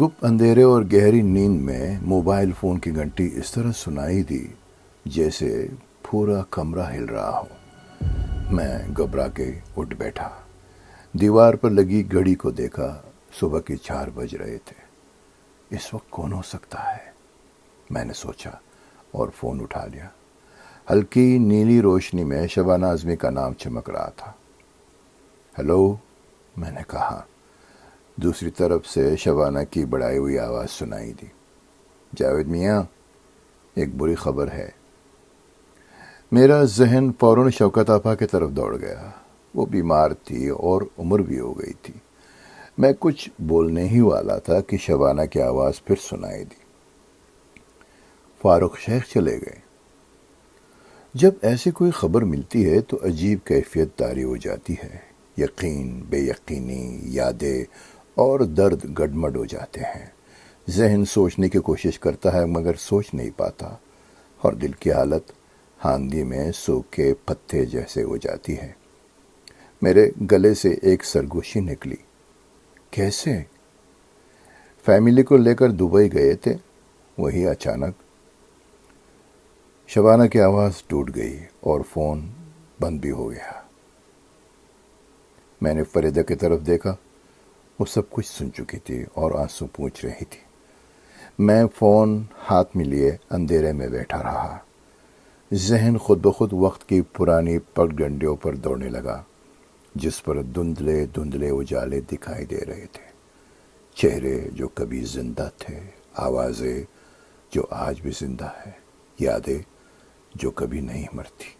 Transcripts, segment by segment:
گپ اندھیرے اور گہری نیند میں موبائل فون کی گھنٹی اس طرح سنائی دی جیسے پورا کمرہ ہل رہا ہو۔ میں گھبرا کے اٹھ بیٹھا، دیوار پر لگی گھڑی کو دیکھا۔ صبح کے 4 بج رہے تھے۔ اس وقت کون ہو سکتا ہے؟ میں نے سوچا اور فون اٹھا لیا۔ ہلکی نیلی روشنی میں شبانہ اعظمی کا نام چمک رہا تھا۔ ہیلو، میں نے کہا۔ دوسری طرف سے شبانہ کی بڑھائی ہوئی آواز سنائی دی۔ جاوید میاں، ایک بری خبر ہے۔ میرا ذہن فوراً شوکت آپا کی طرف دوڑ گیا۔ وہ بیمار تھی اور عمر بھی ہو گئی تھی۔ میں کچھ بولنے ہی والا تھا کہ شبانہ کی آواز پھر سنائی دی۔ فاروق شیخ چلے گئے۔ جب ایسی کوئی خبر ملتی ہے تو عجیب کیفیت طاری ہو جاتی ہے۔ یقین، بے یقینی، یادیں اور درد گڈمڈ ہو جاتے ہیں۔ ذہن سوچنے کی کوشش کرتا ہے مگر سوچ نہیں پاتا، اور دل کی حالت آندھی میں سوکھے پتے جیسے ہو جاتی ہے۔ میرے گلے سے ایک سرگوشی نکلی۔ کیسے؟ فیملی کو لے کر دبئی گئے تھے، وہی اچانک۔ شبانہ کی آواز ٹوٹ گئی اور فون بند بھی ہو گیا۔ میں نے فریدہ کی طرف دیکھا۔ وہ سب کچھ سن چکی تھی اور آنسو پوچھ رہی تھی۔ میں فون ہاتھ میں لیے اندھیرے میں بیٹھا رہا۔ ذہن خود بخود وقت کی پرانی پگ ڈنڈیوں پر دوڑنے لگا، جس پر دھندلے دھندلے اجالے دکھائی دے رہے تھے۔ چہرے جو کبھی زندہ تھے، آوازیں جو آج بھی زندہ ہے، یادیں جو کبھی نہیں مرتی۔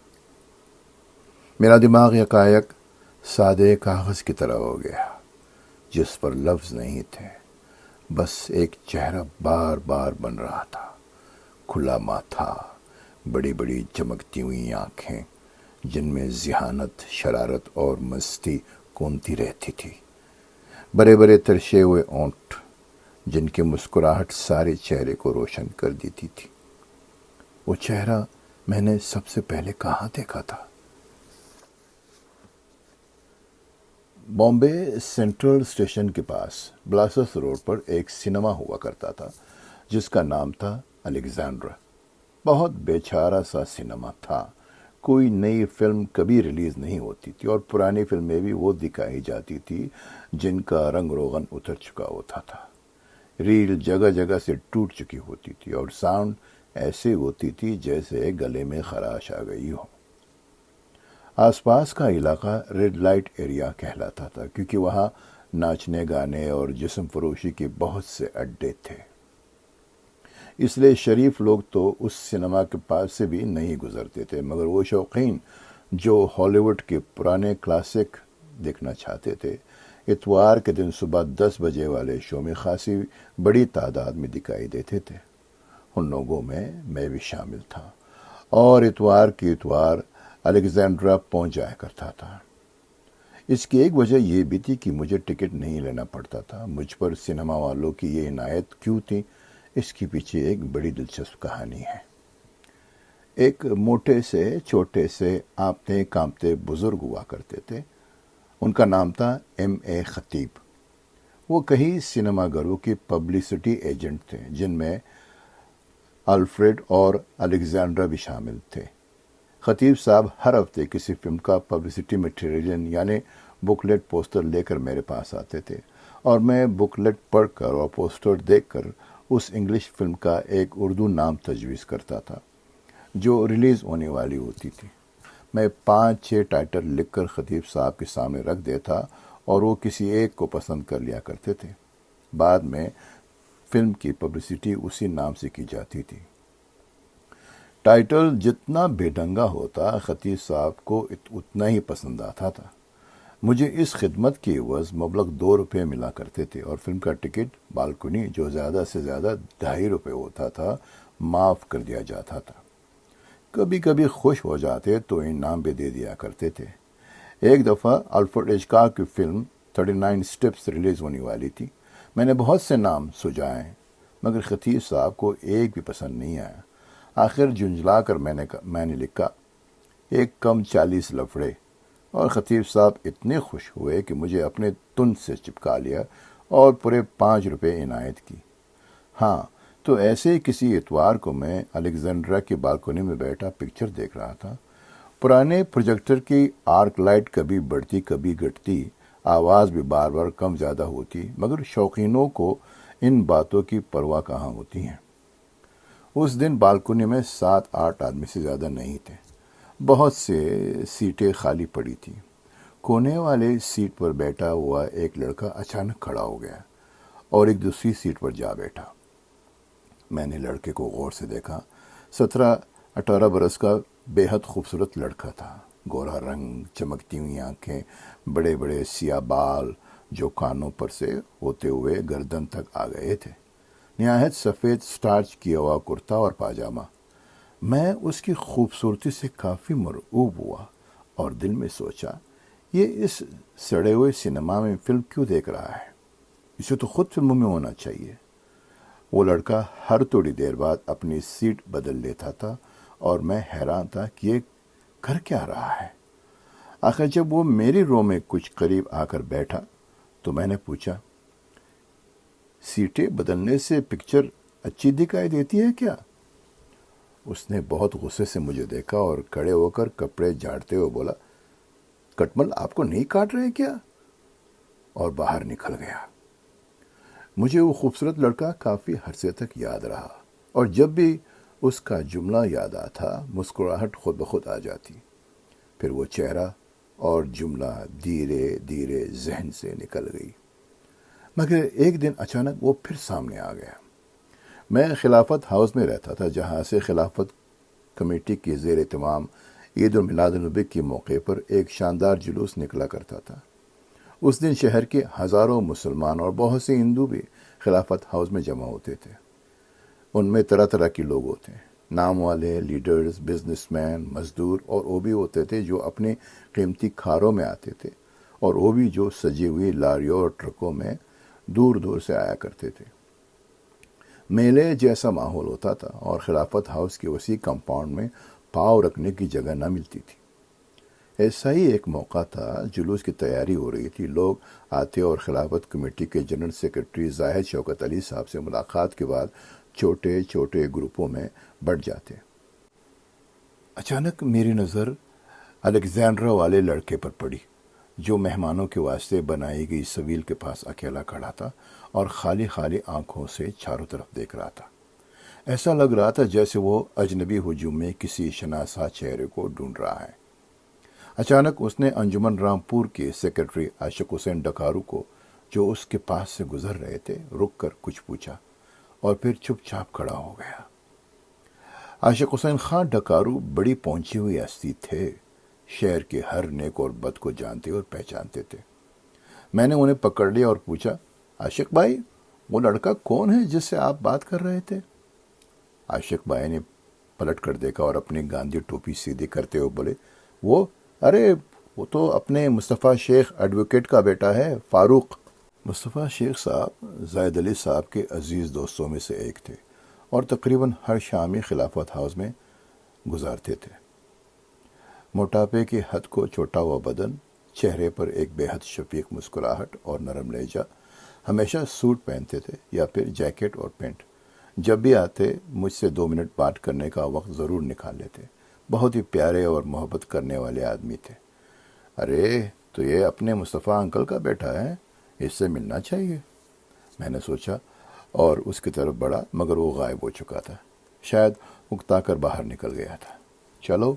میرا دماغ یکایک سادے کاغذ کی طرح ہو گیا، جس پر لفظ نہیں تھے، بس ایک چہرہ بار بار بن رہا تھا۔ کھلا ماتھا، بڑی بڑی چمکتی ہوئی آنکھیں جن میں ذہانت، شرارت اور مستی کونتی رہتی تھی۔ بڑے بڑے ترشے ہوئے ہونٹ جن کی مسکراہٹ سارے چہرے کو روشن کر دیتی تھی۔ وہ چہرہ میں نے سب سے پہلے کہاں دیکھا تھا؟ بامبے سینٹرل اسٹیشن کے پاس بلاسس روڈ پر ایک سنیما ہوا کرتا تھا جس کا نام تھا الیگزینڈر۔ بہت بیچارہ سا سنیما تھا۔ کوئی نئی فلم کبھی ریلیز نہیں ہوتی تھی اور پرانی فلمیں بھی وہ دکھائی جاتی تھی جن کا رنگ روغن اتر چکا ہوتا تھا۔ ریل جگہ جگہ سے ٹوٹ چکی ہوتی تھی اور ساؤنڈ ایسے ہوتی تھی جیسے گلے میں خراش آ گئی ہو۔ آس پاس کا علاقہ ریڈ لائٹ ایریا کہلاتا تھا کیونکہ وہاں ناچنے گانے اور جسم فروشی کے بہت سے اڈے تھے۔ اس لیے شریف لوگ تو اس سنیما کے پاس سے بھی نہیں گزرتے تھے، مگر وہ شوقین جو ہالی ووڈ کے پرانے کلاسک دیکھنا چاہتے تھے اتوار کے دن صبح 10 بجے والے شو میں خاصی بڑی تعداد میں دکھائی دیتے تھے۔ ان لوگوں میں بھی شامل تھا اور اتوار کی اتوار الیگزینڈرا پہنچ جایا کرتا تھا۔ اس کی ایک وجہ یہ بھی تھی کہ مجھے ٹکٹ نہیں لینا پڑتا تھا۔ مجھ پر سنیما والوں کی یہ عنایت کیوں تھی، اس کے پیچھے ایک بڑی دلچسپ کہانی ہے۔ ایک موٹے سے چھوٹے سے آپتے کامتے بزرگ ہوا کرتے تھے۔ ان کا نام تھا M.A. خطیب۔ وہ کئی سنیما گھروں کی پبلسٹی ایجنٹ تھے، جن میں الفریڈ اور الیگزینڈرا بھی شامل تھے۔ خطیب صاحب ہر ہفتے کسی فلم کا پبلسٹی مٹیریل یعنی بکلیٹ پوسٹر لے کر میرے پاس آتے تھے، اور میں بکلیٹ پڑھ کر اور پوسٹر دیکھ کر اس انگلش فلم کا ایک اردو نام تجویز کرتا تھا جو ریلیز ہونے والی ہوتی تھی۔ میں 5-6 ٹائٹل لکھ کر خطیب صاحب کے سامنے رکھ دیتا اور وہ کسی ایک کو پسند کر لیا کرتے تھے۔ بعد میں فلم کی پبلسٹی اسی نام سے کی جاتی تھی۔ ٹائٹل جتنا بے ڈھنگا ہوتا خطیب صاحب کو اتنا ہی پسند آتا تھا۔ مجھے اس خدمت کی عوض مبلغ 2 روپے ملا کرتے تھے اور فلم کا ٹکٹ بالکنی جو زیادہ سے زیادہ 2.5 روپے ہوتا تھا معاف کر دیا جاتا تھا۔ کبھی کبھی خوش ہو جاتے تو انعام بھی دے دیا کرتے تھے۔ ایک دفعہ الفریڈ ہچکاک کی فلم 39 اسٹیپس ریلیز ہونے والی تھی۔ میں نے بہت سے نام سجھائے مگر خطیب صاحب کو ایک بھی پسند نہیں آیا۔ آخر جھنجھلا کر میں نے لکھا 1 کم 40 لفڑے، اور خطیب صاحب اتنے خوش ہوئے کہ مجھے اپنے تن سے چپکا لیا اور پورے 5 روپے عنایت کی۔ ہاں، تو ایسے ہی کسی اتوار کو میں الیگزینڈرا کی بالکونی میں بیٹھا پکچر دیکھ رہا تھا۔ پرانے پروجیکٹر کی آرک لائٹ کبھی بڑھتی کبھی گھٹتی، آواز بھی بار بار کم زیادہ ہوتی، مگر شوقینوں کو ان باتوں کی پرواہ کہاں ہوتی ہیں۔ اس دن بالکونی میں 7-8 آدمی سے زیادہ نہیں تھے۔ بہت سے سیٹیں خالی پڑی تھیں۔ کونے والے سیٹ پر بیٹھا ہوا ایک لڑکا اچانک کھڑا ہو گیا اور ایک دوسری سیٹ پر جا بیٹھا۔ میں نے لڑکے کو غور سے دیکھا۔ 17-18 برس کا بے حد خوبصورت لڑکا تھا۔ گورا رنگ، چمکتی ہوئی آنکھیں، بڑے بڑے سیاہ بال جو کانوں پر سے ہوتے ہوئے گردن تک آ گئے تھے، نہایت سفید سٹارچ کیا ہوا کرتا اور پاجامہ۔ میں اس کی خوبصورتی سے کافی مرعوب ہوا اور دل میں سوچا، یہ اس سڑے ہوئے سنیما میں فلم کیوں دیکھ رہا ہے؟ اسے تو خود فلموں میں ہونا چاہیے۔ وہ لڑکا ہر تھوڑی دیر بعد اپنی سیٹ بدل لیتا تھا اور میں حیران تھا کہ یہ کر کیا رہا ہے۔ آخر جب وہ میری رو میں کچھ قریب آ کر بیٹھا تو میں نے پوچھا، سیٹیں بدلنے سے پکچر اچھی دکھائی دیتی ہے کیا؟ اس نے بہت غصے سے مجھے دیکھا اور کھڑے ہو کر کپڑے جھاڑتے ہوئے بولا، کٹمل آپ کو نہیں کاٹ رہے کیا؟ اور باہر نکل گیا۔ مجھے وہ خوبصورت لڑکا کافی عرصے تک یاد رہا، اور جب بھی اس کا جملہ یاد آتا مسکراہٹ خود بخود آ جاتی۔ پھر وہ چہرہ اور جملہ دھیرے دھیرے ذہن سے نکل گئی۔ مگر ایک دن اچانک وہ پھر سامنے آ گیا۔ میں خلافت ہاؤس میں رہتا تھا، جہاں سے خلافت کمیٹی کی زیر اہتمام عید المیلاد النبی کے موقع پر ایک شاندار جلوس نکلا کرتا تھا۔ اس دن شہر کے ہزاروں مسلمان اور بہت سے ہندو بھی خلافت ہاؤس میں جمع ہوتے تھے۔ ان میں طرح طرح کے لوگ ہوتے ہیں، نام والے، لیڈرز، بزنس مین، مزدور، اور وہ بھی ہوتے تھے جو اپنے قیمتی کاروں میں آتے تھے، اور وہ بھی جو سجی ہوئی لاریوں اور ٹرکوں میں دور دور سے آیا کرتے تھے۔ میلے جیسا ماحول ہوتا تھا اور خلافت ہاؤس کے وسیع کمپاؤنڈ میں پاؤں رکھنے کی جگہ نہ ملتی تھی۔ ایسا ہی ایک موقع تھا، جلوس کی تیاری ہو رہی تھی، لوگ آتے اور خلافت کمیٹی کے جنرل سیکرٹری زاہد شوکت علی صاحب سے ملاقات کے بعد چھوٹے چھوٹے گروپوں میں بٹ جاتے۔ اچانک میری نظر الیگزینڈرا والے لڑکے پر پڑی، جو مہمانوں کے واسطے بنائی گئی سویل کے پاس اکیلا کھڑا تھا اور خالی خالی آنکھوں سے چاروں طرف دیکھ رہا تھا۔ ایسا لگ رہا تھا جیسے وہ اجنبی ہجوم میں کسی شناسا چہرے کو ڈھونڈ رہا ہے۔ اچانک اس نے انجمن رامپور کے سیکرٹری عاشق حسین ڈکارو کو، جو اس کے پاس سے گزر رہے تھے، رک کر کچھ پوچھا اور پھر چپ چاپ کھڑا ہو گیا۔ عاشق حسین خان ڈکارو بڑی پہنچی ہوئی ہستی تھے، شہر کے ہر نیک اور بد کو جانتے اور پہچانتے تھے۔ میں نے انہیں پکڑ لیا اور پوچھا، عاشق بھائی، وہ لڑکا کون ہے جس سے آپ بات کر رہے تھے؟ عاشق بھائی نے پلٹ کر دیکھا اور اپنی گاندھی ٹوپی سیدھی کرتے ہوئے بولے، ارے وہ تو اپنے مصطفیٰ شیخ ایڈوکیٹ کا بیٹا ہے، فاروق۔ مصطفیٰ شیخ صاحب زاہد علی صاحب کے عزیز دوستوں میں سے ایک تھے اور تقریباً ہر شامی خلافت ہاؤس میں گزارتے تھے۔ موٹاپے کی حد کو چھوٹا ہوا بدن، چہرے پر ایک بے حد شفیق مسکراہٹ اور نرم لہجہ، ہمیشہ سوٹ پہنتے تھے یا پھر جیکٹ اور پینٹ۔ جب بھی آتے مجھ سے 2 منٹ بات کرنے کا وقت ضرور نکال لیتے۔ بہت ہی پیارے اور محبت کرنے والے آدمی تھے۔ ارے تو یہ اپنے مصطفیٰ انکل کا بیٹا ہے، اس سے ملنا چاہیے، میں نے سوچا اور اس کی طرف بڑھا، مگر وہ غائب ہو چکا تھا، شاید اکتا کر باہر نکل گیا تھا۔ چلو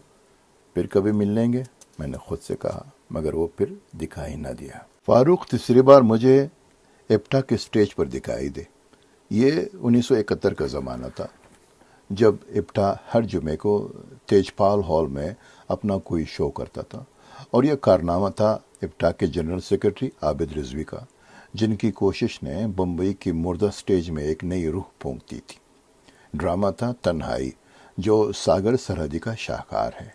پھر کبھی مل لیں گے، میں نے خود سے کہا، مگر وہ پھر دکھائی نہ دیا۔ فاروق تیسری بار مجھے ایپٹا کے سٹیج پر دکھائی دے۔ یہ 1971 کا زمانہ تھا، جب ایپٹا ہر جمعے کو تیج پال ہال میں اپنا کوئی شو کرتا تھا، اور یہ کارنامہ تھا ایپٹا کے جنرل سیکرٹری عابد رضوی کا، جن کی کوشش نے بمبئی کی مردہ سٹیج میں ایک نئی روح پھونک دی تھی۔ ڈرامہ تھا تنہائی، جو ساگر سرحدی کا شاہکار ہے۔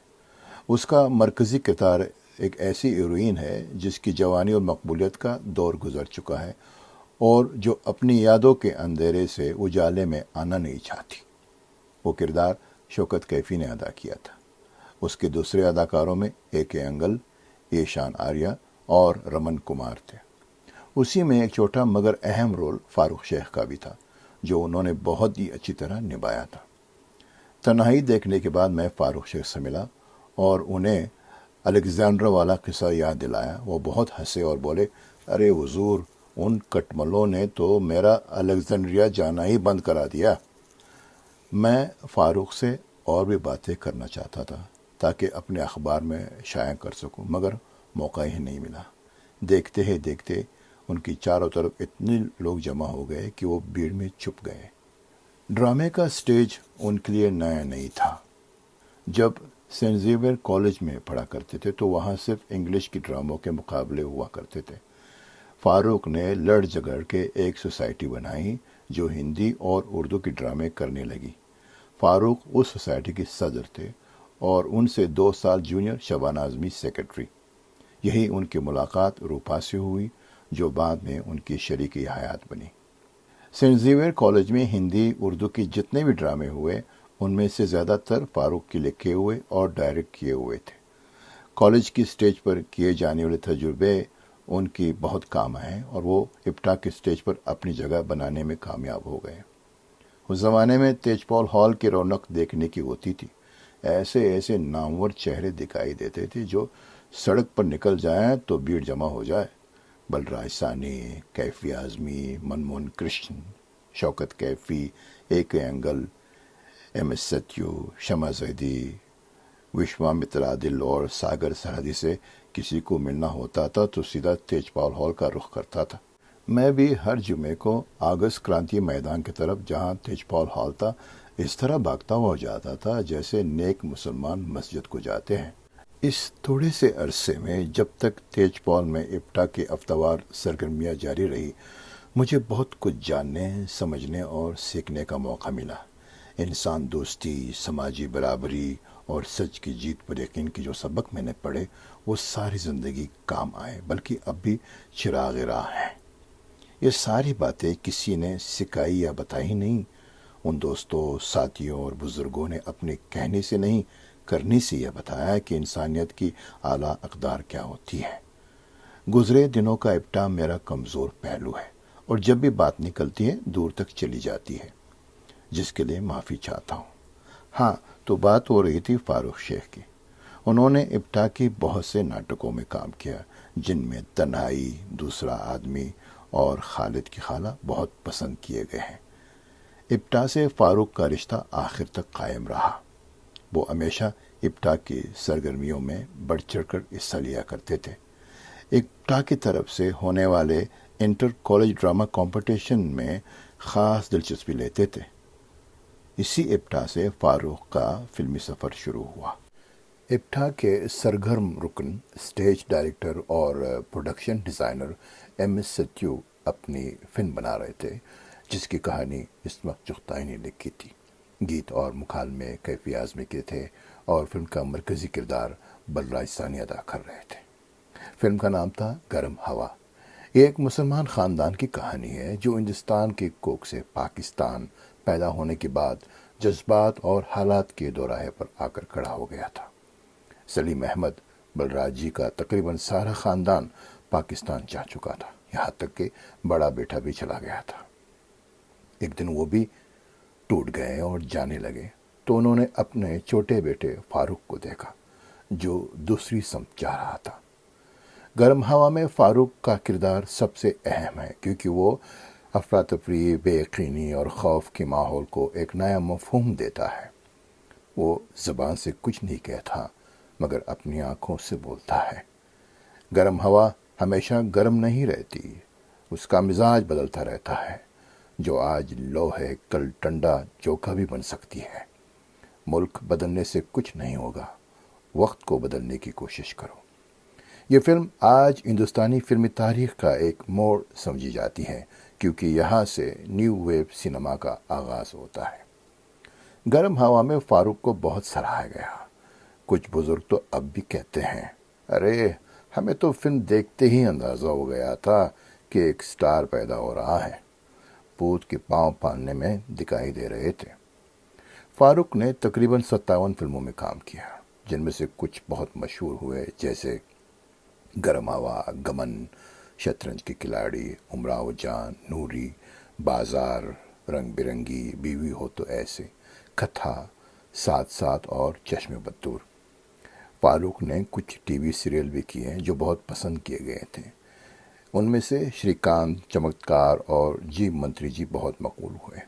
اس کا مرکزی کردار ایک ایسی ہیروئن ہے جس کی جوانی اور مقبولیت کا دور گزر چکا ہے اور جو اپنی یادوں کے اندھیرے سے اجالے میں آنا نہیں چاہتی۔ وہ کردار شوکت کیفی نے ادا کیا تھا۔ اس کے دوسرے اداکاروں میں اے کے انگل، ایشان آریہ اور رمن کمار تھے۔ اسی میں ایک چھوٹا مگر اہم رول فاروق شیخ کا بھی تھا، جو انہوں نے بہت ہی اچھی طرح نبھایا تھا۔ تنہائی دیکھنے کے بعد میں فاروق شیخ سے ملا اور انہیں الیگزینڈر والا قصہ یاد دلایا۔ وہ بہت ہنسے اور بولے، ارے حضور، ان کٹملوں نے تو میرا الیگزینڈریا جانا ہی بند کرا دیا۔ میں فاروق سے اور بھی باتیں کرنا چاہتا تھا تاکہ اپنے اخبار میں شائع کر سکوں، مگر موقع ہی نہیں ملا۔ دیکھتے ہی دیکھتے ان کی چاروں طرف اتنے لوگ جمع ہو گئے کہ وہ بھیڑ میں چھپ گئے۔ ڈرامے کا سٹیج ان کے لیے نیا نہیں تھا۔ جب سینٹ زیویئر کالج میں پڑھا کرتے تھے تو وہاں صرف انگلش کی ڈراموں کے مقابلے ہوا کرتے تھے۔ فاروق نے لڑ جگڑ کے ایک سوسائٹی بنائی جو ہندی اور اردو کی ڈرامے کرنے لگی۔ فاروق اس سوسائٹی کے صدر تھے اور ان سے 2 سال جونیئر شبانہ اعظمی سیکرٹری۔ یہی ان کی ملاقات روپا سے ہوئی، جو بعد میں ان کی شریک حیات بنی۔ سینٹ زیویئر کالج میں ہندی اردو کی جتنے بھی ڈرامے ہوئے، ان میں سے زیادہ تر فاروق کے لکھے ہوئے اور ڈائریکٹ کیے ہوئے تھے۔ کالج کی سٹیج پر کیے جانے والے تجربے ان کی بہت کام آئے اور وہ ابٹا کے سٹیج پر اپنی جگہ بنانے میں کامیاب ہو گئے۔ اس زمانے میں تیج پال ہال کی رونق دیکھنے کی ہوتی تھی۔ ایسے ایسے نامور چہرے دکھائی دیتے تھے جو سڑک پر نکل جائیں تو بھیڑ جمع ہو جائے۔ بلراج سانی، کیفی اعظمی، منموہن کرشن، شوکت کیفی، اے کے اینگل، ایم ایس ستیو، شمع زیدی، وشوامترا دل اور ساگر سرحدی سے کسی کو ملنا ہوتا تھا تو سیدھا تیج پال ہال کا رخ کرتا تھا۔ میں بھی ہر جمعے کو آگست کرانتی میدان کی طرف، جہاں تیج پال ہال تھا، اس طرح بھاگتا ہوا جاتا تھا جیسے نیک مسلمان مسجد کو جاتے ہیں۔ اس تھوڑے سے عرصے میں جب تک تیج پال میں ابٹا کی ہفتہ سرگرمیاں جاری رہی، مجھے بہت کچھ جاننے، سمجھنے اور سیکھنے کا موقع ملا۔ انسان دوستی، سماجی برابری اور سچ کی جیت پر یقین کی جو سبق میں نے پڑھے، وہ ساری زندگی کام آئے، بلکہ اب بھی چراغ راہ ہیں۔ یہ ساری باتیں کسی نے سکھائی یا بتائی نہیں، ان دوستوں، ساتھیوں اور بزرگوں نے اپنے کہنے سے نہیں، کرنے سے یہ بتایا کہ انسانیت کی اعلیٰ اقدار کیا ہوتی ہے۔ گزرے دنوں کا ابٹا میرا کمزور پہلو ہے اور جب بھی بات نکلتی ہے دور تک چلی جاتی ہے، جس کے لیے معافی چاہتا ہوں۔ ہاں، تو بات ہو رہی تھی فاروق شیخ کی۔ انہوں نے ابٹا کی بہت سے ناٹکوں میں کام کیا، جن میں تنہائی، دوسرا آدمی اور خالد کی خالہ بہت پسند کیے گئے ہیں۔ ابٹا سے فاروق کا رشتہ آخر تک قائم رہا۔ وہ ہمیشہ ابٹا کی سرگرمیوں میں بڑھ چڑھ کر حصہ لیا کرتے تھے۔ ابٹا کی طرف سے ہونے والے انٹر کالج ڈرامہ کمپٹیشن میں خاص دلچسپی لیتے تھے۔ اسی ابٹا سے فاروق کا فلمی سفر شروع ہوا۔ ابٹا کے سرگرم رکن، اسٹیج ڈائریکٹر اور پروڈکشن ڈیزائنر ایم ایس ستیو اپنی فلم بنا رہے تھے، جس کی کہانی عصمت چغتائی نے لکھی تھی۔ گیت اور مکالمے کیفی اعظمی کے تھے اور فلم کا مرکزی کردار بلراج سانی ادا کر رہے تھے۔ فلم کا نام تھا گرم ہوا۔ یہ ایک مسلمان خاندان کی کہانی ہے جو ہندوستان کی کوکھ سے پاکستان پیدا ہونے کے بعد جذبات اور حالات کے دوراہے پر آ کر کھڑا ہو گیا تھا۔ سلیم احمد، بلراج جی کا تقریباً سارا خاندان پاکستان جا چکا تھا، یہاں تک کہ بڑا بیٹا بھی چلا گیا تھا۔ ایک دن وہ بھی ٹوٹ گئے اور جانے لگے تو انہوں نے اپنے چھوٹے بیٹے فاروق کو دیکھا، جو دوسری سمت جا رہا تھا۔ گرم ہوا میں فاروق کا کردار سب سے اہم ہے کیونکہ وہ افراتفری، بے یقینی اور خوف کے ماحول کو ایک نیا مفہوم دیتا ہے۔ وہ زبان سے کچھ نہیں کہتا مگر اپنی آنکھوں سے بولتا ہے۔ گرم ہوا ہمیشہ گرم نہیں رہتی، اس کا مزاج بدلتا رہتا ہے۔ جو آج لو ہے کل ٹنڈا چوکھا بھی بن سکتی ہے۔ ملک بدلنے سے کچھ نہیں ہوگا، وقت کو بدلنے کی کوشش کرو۔ یہ فلم آج ہندوستانی فلمی تاریخ کا ایک موڑ سمجھی جاتی ہے کیونکہ یہاں سے نیو ویو سینما کا آغاز ہوتا ہے۔ گرم ہوا میں فاروق کو بہت سراہا گیا۔ کچھ بزرگ تو اب بھی کہتے ہیں، ارے ہمیں تو فلم دیکھتے ہی اندازہ ہو گیا تھا کہ ایک سٹار پیدا ہو رہا ہے۔ پوت کے پاؤں پالنے میں دکھائی دے رہے تھے۔ فاروق نے تقریباً 57 فلموں میں کام کیا، جن میں سے کچھ بہت مشہور ہوئے، جیسے گرم ہوا، گمن، شطرنج کے کھلاڑی، امراؤ جان، نوری، بازار، رنگ برنگی، بیوی ہو تو ایسے، کتھا، ساتھ ساتھ اور چشم بدور۔ فاروق نے کچھ ٹی وی سیریل بھی کیے ہیں جو بہت پسند کیے گئے تھے۔ ان میں سے شری کانت، چمتکار اور جی منتری جی بہت مقبول ہوئے۔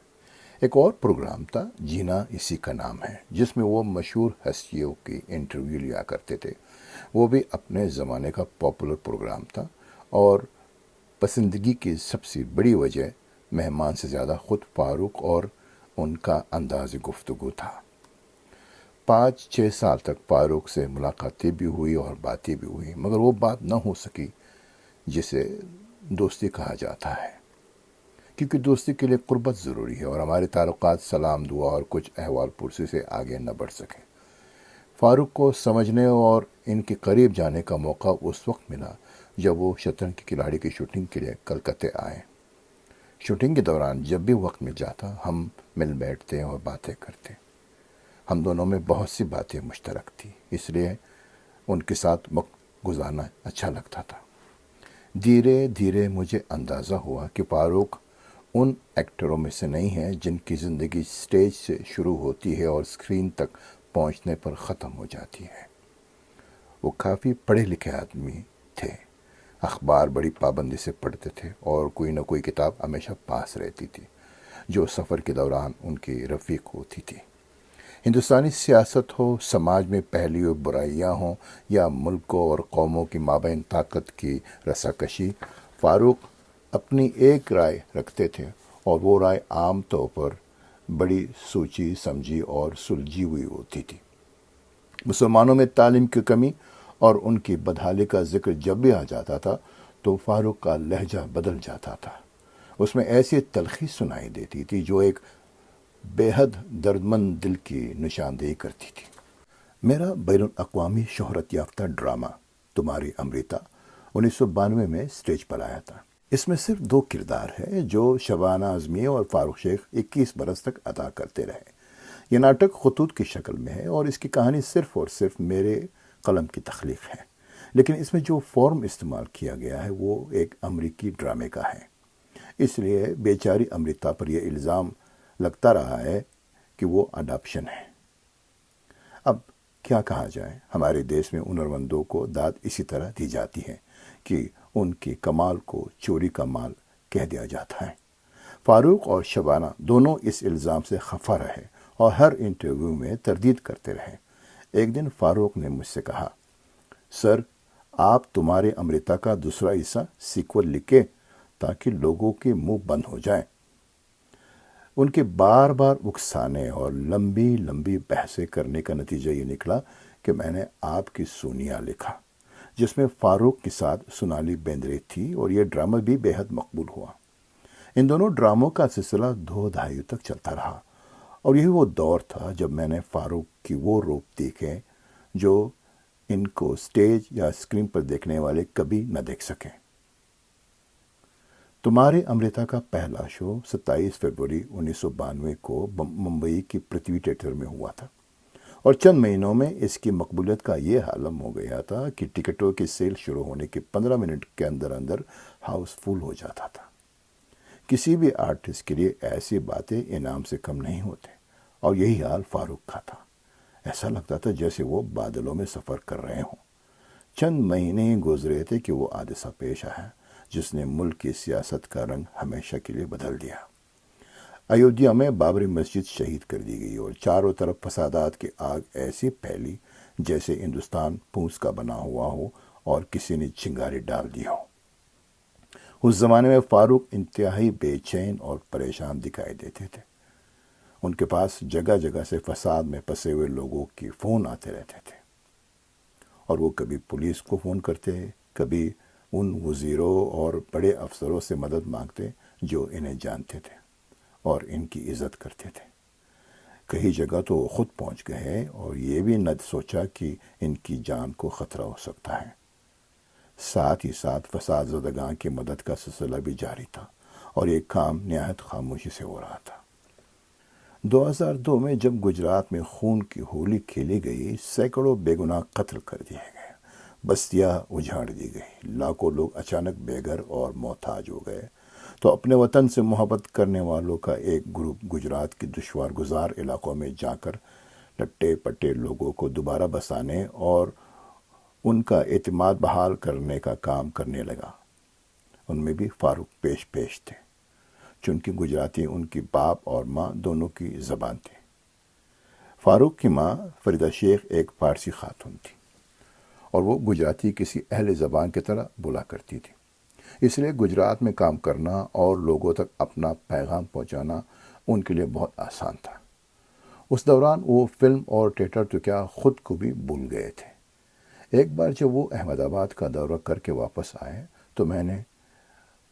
ایک اور پروگرام تھا جینا اسی کا نام ہے، جس میں وہ مشہور ہستیوں کی انٹرویو لیا کرتے تھے۔ وہ بھی اپنے زمانے کا پاپولر پروگرام تھا، اور پسندگی کی سب سے بڑی وجہ مہمان سے زیادہ خود فاروق اور ان کا انداز گفتگو تھا۔ 5-6 سال تک فاروق سے ملاقاتیں بھی ہوئی اور باتیں بھی ہوئی، مگر وہ بات نہ ہو سکی جسے دوستی کہا جاتا ہے، کیونکہ دوستی کے لیے قربت ضروری ہے اور ہمارے تعلقات سلام دعا اور کچھ احوال پرسی سے آگے نہ بڑھ سکیں۔ فاروق کو سمجھنے اور ان کے قریب جانے کا موقع اس وقت ملا جب وہ شطرنج کے کھلاڑی کی شوٹنگ کے لیے کلکتے آئے۔ شوٹنگ کے دوران جب بھی وقت مل جاتا ہم مل بیٹھتے اور باتیں کرتے۔ ہم دونوں میں بہت سی باتیں مشترک تھی، اس لیے ان کے ساتھ وقت گزارنا اچھا لگتا تھا۔ دھیرے دھیرے مجھے اندازہ ہوا کہ فاروق ان ایکٹروں میں سے نہیں ہیں جن کی زندگی سٹیج سے شروع ہوتی ہے اور اسکرین تک پہنچنے پر ختم ہو جاتی ہے۔ وہ کافی پڑھے لکھے آدمی تھے، اخبار بڑی پابندی سے پڑھتے تھے اور کوئی نہ کوئی کتاب ہمیشہ پاس رہتی تھی جو سفر کے دوران ان کی رفیق ہوتی تھی۔ ہندوستانی سیاست ہو، سماج میں پہلی و برائیاں ہوں، یا ملکوں اور قوموں کی مابین طاقت کی رساکشی، فاروق اپنی ایک رائے رکھتے تھے، اور وہ رائے عام طور پر بڑی سوچی سمجھی اور سلجھی ہوئی ہوتی تھی۔ مسلمانوں میں تعلیم کی کمی اور ان کی بدحالی کا ذکر جب بھی آ جاتا تھا تو فاروق کا لہجہ بدل جاتا تھا۔ اس میں ایسی تلخی سنائی دیتی تھی جو ایک بے حد دردمند دل کی نشاندہی کرتی تھی۔ میرا بین الاقوامی شہرت یافتہ ڈرامہ تمہاری امرتا 1992 میں سٹیج پر آیا تھا۔ اس میں صرف 2 کردار ہیں جو شبانہ اعظمی اور فاروق شیخ 21 برس تک ادا کرتے رہے۔ یہ ناٹک خطوط کی شکل میں ہے اور اس کی کہانی صرف اور صرف میرے قلم کی تخلیق ہے، لیکن اس میں جو فارم استعمال کیا گیا ہے وہ ایک امریکی ڈرامے کا ہے۔ اس لیے بیچاری امرتا پر یہ الزام لگتا رہا ہے کہ وہ اڈاپشن ہے۔ اب کیا کہا جائے، ہمارے دیش میں ہنرمندوں کو داد اسی طرح دی جاتی ہے کہ ان کی کمال کو چوری کا مال کہہ دیا جاتا ہے۔ فاروق اور شبانہ دونوں اس الزام سے خفا رہے اور ہر انٹرویو میں تردید کرتے رہے۔ ایک دن فاروق نے مجھ سے کہا، سر آپ تمہارے امرتا کا دوسرا حصہ سیکول لکھیں تاکہ لوگوں کے منہ بند ہو جائیں۔ ان کے بار بار اکسانے اور لمبی لمبی بحثیں کرنے کا نتیجہ یہ نکلا کہ میں نے آپ کی سونیا لکھا، جس میں فاروق کے ساتھ سونالی بیندرے تھی، اور یہ ڈرامہ بھی بے حد مقبول ہوا۔ ان دونوں ڈراموں کا سلسلہ 2 دہائیوں تک چلتا رہا، اور یہی وہ دور تھا جب میں نے فاروق کی وہ روپ دیکھے جو ان کو سٹیج یا اسکرین پر دیکھنے والے کبھی نہ دیکھ سکیں۔ تمہارے امرتا کا پہلا شو 27 فروری 1992 کو ممبئی کی پرتھوی تھیٹر میں ہوا تھا، اور چند مہینوں میں اس کی مقبولیت کا یہ عالم ہو گیا تھا کہ ٹکٹوں کی سیل شروع ہونے کے 15 منٹ کے اندر اندر ہاؤس فل ہو جاتا تھا۔ کسی بھی آرٹسٹ کے لیے ایسی باتیں انعام سے کم نہیں ہوتے، اور یہی حال فاروق کا تھا۔ ایسا لگتا تھا جیسے وہ بادلوں میں سفر کر رہے ہوں۔ چند مہینے گزرے تھے کہ وہ حادثہ پیش آیا جس نے ملک کی سیاست کا رنگ ہمیشہ کے لیے بدل دیا۔ ایودھیا میں بابری مسجد شہید کر دی گئی اور چاروں طرف فسادات کی آگ ایسی پھیلی جیسے ہندوستان پھوس کا بنا ہوا ہو اور کسی نے چنگاری ڈال دی ہو۔ اس زمانے میں فاروق انتہائی بے چین اور پریشان دکھائی دیتے تھے۔ ان کے پاس جگہ جگہ سے فساد میں پھنسے ہوئے لوگوں کے فون آتے رہتے تھے، اور وہ کبھی پولیس کو فون کرتے، کبھی ان وزیروں اور بڑے افسروں سے مدد مانگتے جو انہیں جانتے تھے اور ان کی عزت کرتے تھے۔ کئی جگہ تو وہ خود پہنچ گئے اور یہ بھی نہ سوچا کہ ان کی جان کو خطرہ ہو سکتا ہے۔ ساتھ ہی ساتھ فساد زدگان کی مدد کا سلسلہ بھی جاری تھا، اور یہ کام نہایت خاموشی سے ہو رہا تھا۔ 2002 میں جب گجرات میں خون کی ہولی کھیلی گئی، سینکڑوں بے گناہ قتل کر دیے گئے۔ بستیاں اجاڑ دی گئی، لاکھوں لوگ اچانک بے گھر اور محتاج ہو گئے۔ تو اپنے وطن سے محبت کرنے والوں کا ایک گروپ گجرات کے دشوار گزار علاقوں میں جا کر لٹے پٹے لوگوں کو دوبارہ بسانے اور ان کا اعتماد بحال کرنے کا کام کرنے لگا۔ ان میں بھی فاروق پیش تھے، چونکہ گجراتی ان کی باپ اور ماں دونوں کی زبان تھی۔ فاروق کی ماں فریدہ شیخ ایک فارسی خاتون تھی اور وہ گجراتی کسی اہل زبان کی طرح بولا کرتی تھی، اس لیے گجرات میں کام کرنا اور لوگوں تک اپنا پیغام پہنچانا ان کے لیے بہت آسان تھا۔ اس دوران وہ فلم اور تھیٹر تو کیا خود کو بھی بھول گئے تھے۔ ایک بار جب وہ احمد آباد کا دورہ کر کے واپس آئے تو میں نے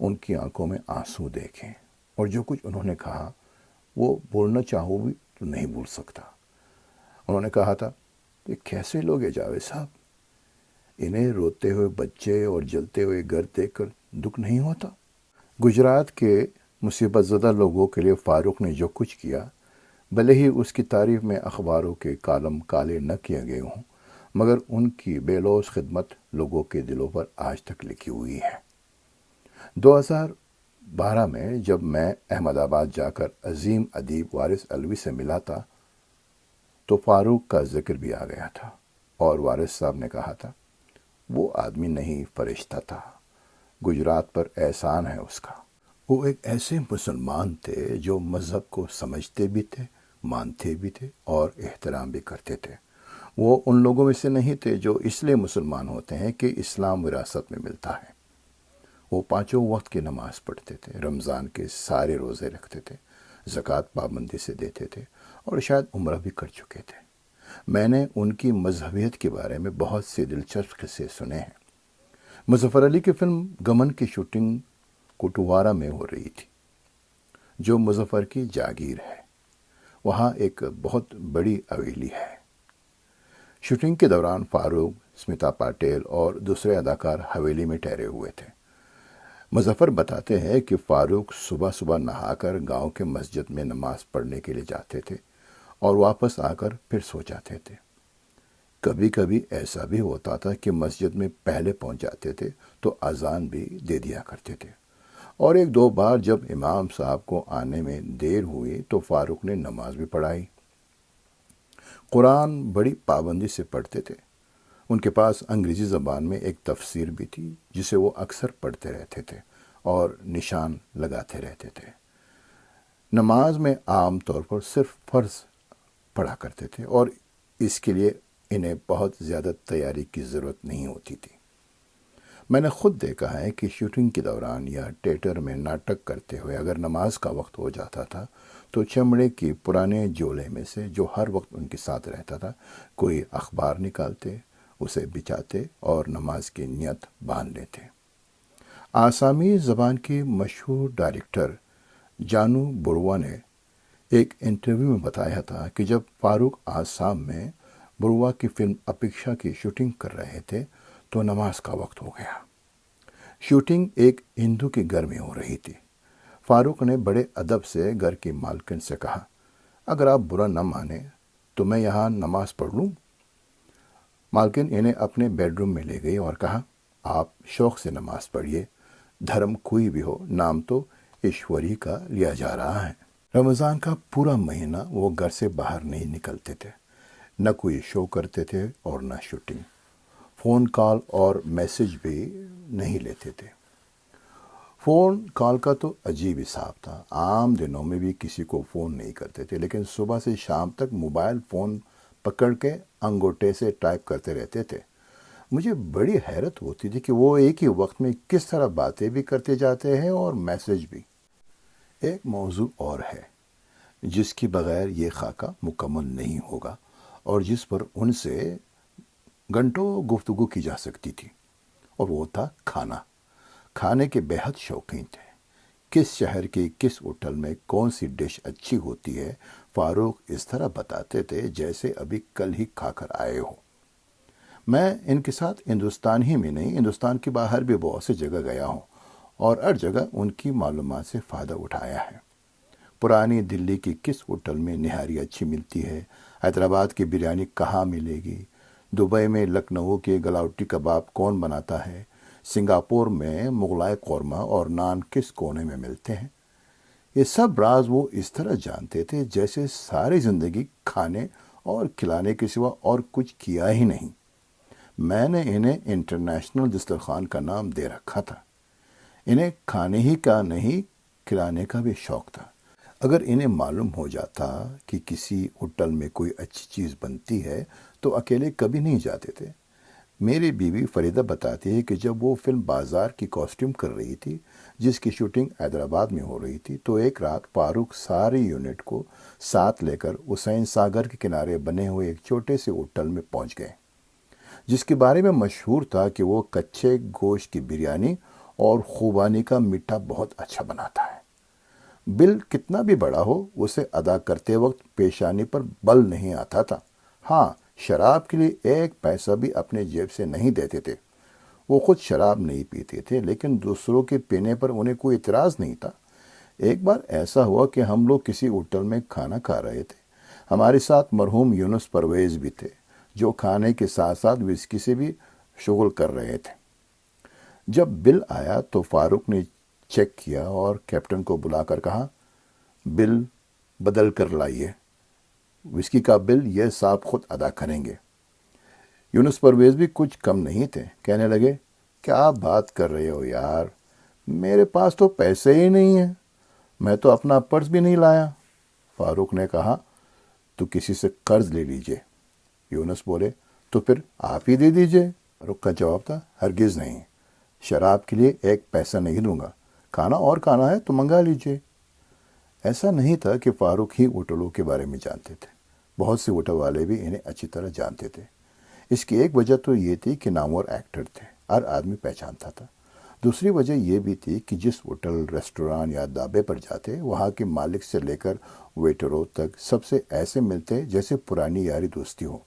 ان کی آنکھوں میں آنسو دیکھے، اور جو کچھ انہوں نے کہا وہ بولنا چاہوں بھی تو نہیں بول سکتا۔ انہوں نے کہا تھا، یہ کیسے لوگ ہیں جاوید صاحب؟ انہیں روتے ہوئے بچے اور جلتے ہوئے گھر دیکھ کر دکھ نہیں ہوتا؟ گجرات کے مصیبت زدہ لوگوں کے لیے فاروق نے جو کچھ کیا، بھلے ہی اس کی تعریف میں اخباروں کے کالم کالے نہ کیے گئے ہوں، مگر ان کی بے لوث خدمت لوگوں کے دلوں پر آج تک لکھی ہوئی ہے۔ 2012 میں جب میں احمد آباد جا کر عظیم ادیب وارث علوی سے ملا تھا تو فاروق کا ذکر بھی آ گیا تھا، اور وارث صاحب نے کہا تھا، وہ آدمی نہیں فرشتہ تھا، گجرات پر احسان ہے اس کا۔ وہ ایک ایسے مسلمان تھے جو مذہب کو سمجھتے بھی تھے، مانتے بھی تھے اور احترام بھی کرتے تھے۔ وہ ان لوگوں میں سے نہیں تھے جو اس لیے مسلمان ہوتے ہیں کہ اسلام وراثت میں ملتا ہے۔ وہ 5 وقت کی نماز پڑھتے تھے، رمضان کے سارے روزے رکھتے تھے، زکوٰۃ پابندی سے دیتے تھے، اور شاید عمرہ بھی کر چکے تھے۔ میں نے ان کی مذہبیت کے بارے میں بہت سے دلچسپ قصے سنے ہیں۔ مظفر علی کی فلم گمن کی شوٹنگ کوٹوارا میں ہو رہی تھی، جو مظفر کی جاگیر ہے۔ وہاں ایک بہت بڑی حویلی ہے۔ شوٹنگ کے دوران فاروق، اسمتا پاٹل اور دوسرے اداکار حویلی میں ٹھہرے ہوئے تھے۔ مظفر بتاتے ہیں کہ فاروق صبح صبح نہا کر گاؤں کے مسجد میں نماز پڑھنے کے لیے جاتے تھے اور واپس آ کر پھر سو جاتے تھے۔ کبھی کبھی ایسا بھی ہوتا تھا کہ مسجد میں پہلے پہنچ جاتے تھے تو اذان بھی دے دیا کرتے تھے، اور 1-2 بار جب امام صاحب کو آنے میں دیر ہوئی تو فاروق نے نماز بھی پڑھائی۔ قرآن بڑی پابندی سے پڑھتے تھے۔ ان کے پاس انگریزی زبان میں ایک تفسیر بھی تھی جسے وہ اکثر پڑھتے رہتے تھے اور نشان لگاتے رہتے تھے۔ نماز میں عام طور پر صرف فرض پڑھا کرتے تھے، اور اس کے لیے انہیں بہت زیادہ تیاری کی ضرورت نہیں ہوتی تھی۔ میں نے خود دیکھا ہے کہ شوٹنگ کے دوران یا تھیٹر میں ناٹک کرتے ہوئے اگر نماز کا وقت ہو جاتا تھا تو چمڑے کی پرانے جولے میں سے، جو ہر وقت ان کے ساتھ رہتا تھا، کوئی اخبار نکالتے، اسے بچھاتے اور نماز کی نیت باندھ لیتے۔ آسامی زبان کی مشہور ڈائریکٹر جانو برووا نے ایک انٹرویو میں بتایا تھا کہ جب فاروق آسام میں برووا کی فلم اپیکشا کی شوٹنگ کر رہے تھے تو نماز کا وقت ہو گیا۔ شوٹنگ ایک ہندو کے گھر میں ہو رہی تھی۔ فاروق نے بڑے ادب سے گھر کی مالکن سے کہا، اگر آپ برا نہ مانیں تو میں یہاں نماز پڑھ لوں؟ مالکن انہیں اپنے بیڈ روم میں لے گئی اور کہا، آپ شوق سے نماز پڑھیے، دھرم کوئی بھی ہو، نام تو ایشوری کا لیا جا رہا ہے۔ رمضان کا پورا مہینہ وہ گھر سے باہر نہیں نکلتے تھے، نہ کوئی شو کرتے تھے اور نہ شوٹنگ۔ فون کال اور میسج بھی نہیں لیتے تھے۔ فون کال کا تو عجیب حساب تھا۔ عام دنوں میں بھی کسی کو فون نہیں کرتے تھے، لیکن صبح سے شام تک موبائل فون پکڑ کے انگوٹھے سے ٹائپ کرتے رہتے تھے۔ مجھے بڑی حیرت ہوتی تھی کہ وہ ایک ہی وقت میں کس طرح باتیں بھی کرتے جاتے ہیں اور میسج بھی۔ ایک موضوع اور ہے جس کی بغیر یہ خاکہ مکمل نہیں ہوگا اور جس پر ان سے گھنٹوں گفتگو کی جا سکتی تھی، اور وہ تھا کھانا۔ کھانے کے بے حد شوقین تھے۔ کس شہر کی کس ہوٹل میں کون سی ڈش اچھی ہوتی ہے، فاروق اس طرح بتاتے تھے جیسے ابھی کل ہی کھا کر آئے ہو۔ میں ان کے ساتھ ہندوستان ہی میں نہیں، ہندوستان کے باہر بھی بہت سی جگہ گیا ہوں اور ہر جگہ ان کی معلومات سے فائدہ اٹھایا ہے۔ پرانی دلی کی کس ہوٹل میں نہاری اچھی ملتی ہے، حیدرآباد کی بریانی کہاں ملے گی، دبئی میں لکھنؤ کے گلاوٹی کباب کون بناتا ہے، سنگاپور میں مغلائی قورمہ اور نان کس کونے میں ملتے ہیں، یہ سب راز وہ اس طرح جانتے تھے جیسے ساری زندگی کھانے اور کھلانے کے سوا اور کچھ کیا ہی نہیں۔ میں نے انہیں انٹرنیشنل دسترخوان کا نام دے رکھا تھا۔ انہیں کھانے ہی کا نہیں، کھلانے کا بھی شوق تھا۔ اگر انہیں معلوم ہو جاتا کہ کسی ہوٹل میں کوئی اچھی چیز بنتی ہے تو اکیلے کبھی نہیں جاتے تھے۔ میری بیوی فریدہ بتاتی ہے کہ جب وہ فلم بازار کی کاسٹیوم کر رہی تھی، جس کی شوٹنگ حیدرآباد میں ہو رہی تھی، تو ایک رات فاروق ساری یونٹ کو ساتھ لے کر حسین ساگر کے کنارے بنے ہوئے ایک چھوٹے سے ہوٹل میں پہنچ گئے، جس کے بارے میں مشہور تھا کہ وہ کچے گوشت کی بریانی اور خوبانی کا میٹھا بہت اچھا بناتا ہے۔ بل کتنا بھی بڑا ہو، اسے ادا کرتے وقت پیشانی پر بل نہیں آتا تھا۔ ہاں، شراب کے لیے ایک پیسہ بھی اپنے جیب سے نہیں دیتے تھے۔ وہ خود شراب نہیں پیتے تھے، لیکن دوسروں کے پینے پر انہیں کوئی اعتراض نہیں تھا۔ ایک بار ایسا ہوا کہ ہم لوگ کسی ہوٹل میں کھانا کھا رہے تھے۔ ہمارے ساتھ مرحوم یونس پرویز بھی تھے، جو کھانے کے ساتھ ساتھ وسکی سے بھی شغل کر رہے تھے۔ جب بل آیا تو فاروق نے چیک کیا اور کیپٹن کو بلا کر کہا، بل بدل کر لائیے، وسکی کا بل یہ صاحب خود ادا کریں گے۔ یونس پرویز بھی کچھ کم نہیں تھے، کہنے لگے، کیا بات کر رہے ہو یار، میرے پاس تو پیسے ہی نہیں ہیں، میں تو اپنا پرس بھی نہیں لایا۔ فاروق نے کہا، تو کسی سے قرض لے لیجئے۔ یونس بولے، تو پھر آپ ہی دے دیجئے۔ فاروق کا جواب تھا، ہرگز نہیں، شراب کے لیے ایک پیسہ نہیں دوں گا، کھانا اور کھانا ہے تو منگا لیجئے۔ ایسا نہیں تھا کہ فاروق ہی ہوٹلوں کے بارے میں جانتے تھے، بہت سے ہوٹل والے بھی انہیں اچھی طرح جانتے تھے۔ اس کی ایک وجہ تو یہ تھی کہ نامور ایکٹر تھے، ہر آدمی پہچانتا تھا۔ دوسری وجہ یہ بھی تھی کہ جس ہوٹل، ریسٹوران یا ڈھابے پر جاتے، وہاں کے مالک سے لے کر ویٹروں تک سب سے ایسے ملتے جیسے پرانی یاری دوستی ہو۔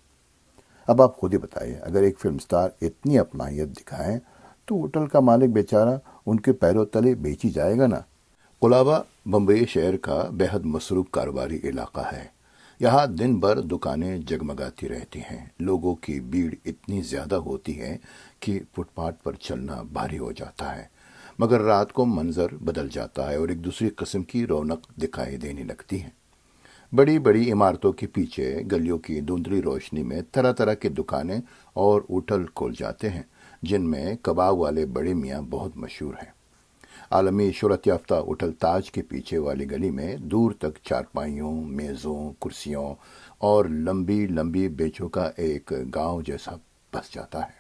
اب آپ خود ہی بتائیے، اگر ایک فلم سٹار اتنی اپنائیت دکھائیں تو ہوٹل کا مالک بیچارہ ان کے پیروں تلے بیچی جائے گا نا۔ قلابہ بمبئی شہر کا بے حد مصروف کاروباری علاقہ ہے۔ یہاں دن بھر دکانیں جگمگاتی رہتی ہیں، لوگوں کی بھیڑ اتنی زیادہ ہوتی ہے کہ فٹ پاتھ پر چلنا بھاری ہو جاتا ہے، مگر رات کو منظر بدل جاتا ہے اور ایک دوسری قسم کی رونق دکھائی دینے لگتی ہے۔ بڑی بڑی عمارتوں کے پیچھے گلیوں کی دھندلی روشنی میں طرح طرح کے دکانیں اور ہوٹل کھول جاتے ہیں، جن میں کباب والے بڑے میاں بہت مشہور ہیں۔ عالمی شہرت یافتہ ہوٹل تاج کے پیچھے والی گلی میں دور تک چارپائیوں، میزوں، کرسیوں اور لمبی لمبی بیچوں کا ایک گاؤں جیسا بس جاتا ہے۔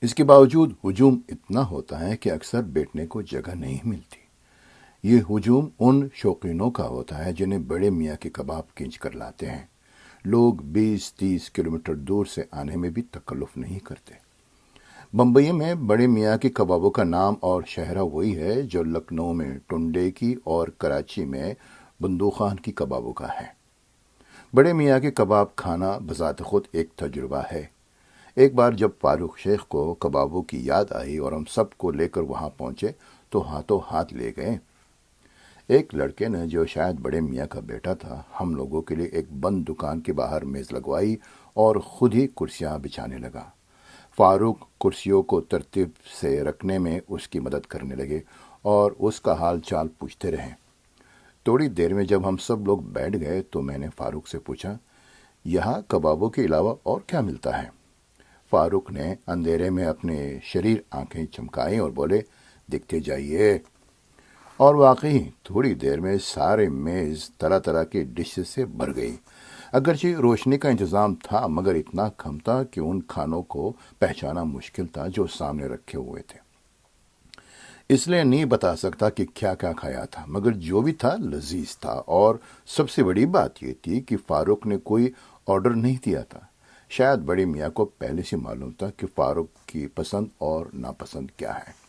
اس کے باوجود ہجوم اتنا ہوتا ہے کہ اکثر بیٹھنے کو جگہ نہیں ملتی۔ یہ ہجوم ان شوقینوں کا ہوتا ہے جنہیں بڑے میاں کے کباب کھینچ کر لاتے ہیں۔ لوگ 20-30 کلومیٹر دور سے آنے میں بھی تکلف نہیں کرتے۔ بمبئی میں بڑے میاں کے کبابوں کا نام اور شہرہ وہی ہے جو لکھنؤ میں ٹنڈے کی اور کراچی میں بندوق خان کی کبابوں کا ہے۔ بڑے میاں کے کباب کھانا بذات خود ایک تجربہ ہے۔ ایک بار جب فاروق شیخ کو کبابوں کی یاد آئی اور ہم سب کو لے کر وہاں پہنچے تو ہاتھوں ہاتھ لے گئے۔ ایک لڑکے نے، جو شاید بڑے میاں کا بیٹا تھا، ہم لوگوں کے لیے ایک بند دکان کے باہر میز لگوائی اور خود ہی کرسیاں بچھانے لگا۔ فاروق کرسیوں کو ترتیب سے رکھنے میں اس کی مدد کرنے لگے اور اس کا حال چال پوچھتے رہے۔ تھوڑی دیر میں جب ہم سب لوگ بیٹھ گئے تو میں نے فاروق سے پوچھا، یہاں کبابوں کے علاوہ اور کیا ملتا ہے؟ فاروق نے اندھیرے میں اپنے شریر آنکھیں چمکائیں اور بولے، دیکھتے جائیے۔ اور واقعی تھوڑی دیر میں سارے میز طرح طرح کے ڈشز سے بھر گئی۔ اگرچہ روشنی کا انتظام تھا، مگر اتنا کم تھا کہ ان کھانوں کو پہچانا مشکل تھا جو سامنے رکھے ہوئے تھے۔ اس لیے نہیں بتا سکتا کہ کیا کیا کھایا تھا، مگر جو بھی تھا لذیذ تھا۔ اور سب سے بڑی بات یہ تھی کہ فاروق نے کوئی آرڈر نہیں دیا تھا۔ شاید بڑے میاں کو پہلے سے معلوم تھا کہ فاروق کی پسند اور ناپسند کیا ہے۔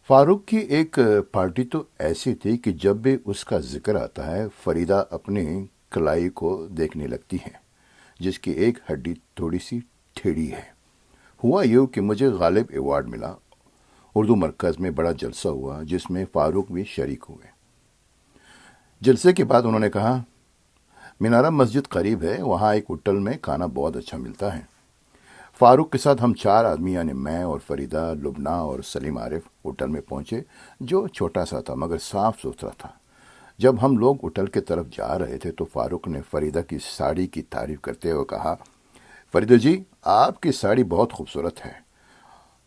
فاروق کی ایک پارٹی تو ایسی تھی کہ جب بھی اس کا ذکر آتا ہے، فریدہ اپنی کلائی کو دیکھنے لگتی ہے، جس کی ایک ہڈی تھوڑی سی ٹھیڑی ہے۔ ہوا یوں کہ مجھے غالب ایوارڈ ملا۔ اردو مرکز میں بڑا جلسہ ہوا جس میں فاروق بھی شریک ہوئے۔ جلسے کے بعد انہوں نے کہا، مینارہ مسجد قریب ہے، وہاں ایک ہوٹل میں کھانا بہت اچھا ملتا ہے۔ فاروق کے ساتھ ہم 4 آدمی یعنی میں اور فریدہ، لبنہ اور سلیم عارف ہوٹل میں پہنچے، جو چھوٹا سا تھا مگر صاف ستھرا تھا۔ جب ہم لوگ ہوٹل کی طرف جا رہے تھے تو فاروق نے فریدہ کی ساڑی کی تعریف کرتے ہوئے کہا، فریدہ جی، آپ کی ساڑی بہت خوبصورت ہے